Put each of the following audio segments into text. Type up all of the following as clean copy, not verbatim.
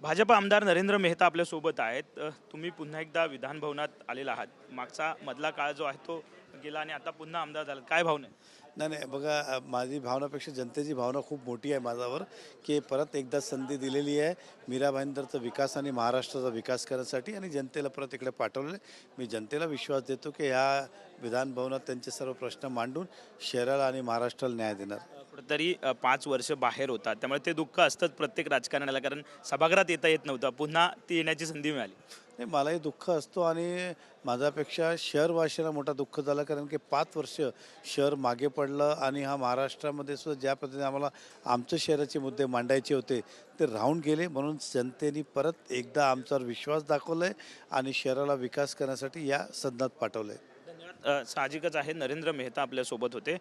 भाजप आमदार नरेंद्र मेहता आपल्या सोबत आहेत. तुम्ही पुन्हा एकदा विधान भवनात आलेला आहात. मागचा मधला काळ जो आहे तो गेला आणि आता पुन्हा आमदार झाला. काय भावना आहे? नाही बघा, माझी भावनापेक्षा जनतेची भावना खूप मोठी आहे माझ्यावर, की परत एकदा संधी दिलेली आहे मीरा भाईंदरचा विकास आणि महाराष्ट्राचा विकास करण्यासाठी आणि जनतेला परत इकडे पाठवलेलं आहे. मी जनतेला विश्वास देतो की ह्या विधान भवनात त्यांचे सर्व प्रश्न मांडून शहराला आणि महाराष्ट्राला न्याय देणार. कुठेतरी 5 वर्ष बाहेर होता, त्यामुळे ते दुःख असतंच प्रत्येक राजकारण्याला, कारण सभागृहात येता येत नव्हतं. पुन्हा ती येण्याची संधी मिळाली. नाही, मलाही दुःख असतो आणि माझ्यापेक्षा शहरवासियांना मोठा दुःख झालं, कारण की 5 वर्ष शहर मागे पडलं आणि हा महाराष्ट्रामध्ये सुद्धा ज्या पद्धतीने आम्हाला आमच्या शहराचे मुद्दे मांडायचे होते ते राहून गेले. म्हणून जनतेने परत एकदा आमच्यावर विश्वास दाखवला आहे आणि शहराला विकास करण्यासाठी या सदनात पाठवलं आहे. साहजिकच आहे, नरेंद्र मेहता आपल्यासोबत होते.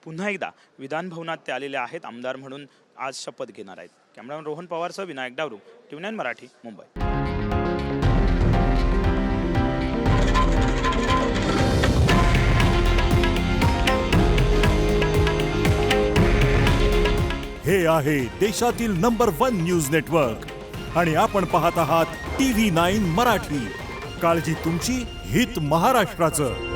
पुन्हा एकदा विधान भवनात ते आलेले आहेत. आमदार म्हणून आज शपथ घेणार आहेत. कॅमेरामॅन रोहन पवारसह विनायक डावरू, TV9 मराठी, मुंबई. हे आहे देशातील नंबर 1 न्यूज नेटवर्क आणि आपण पाहत आहात TV9 मराठी. काळजी तुमची, हित महाराष्ट्राचं.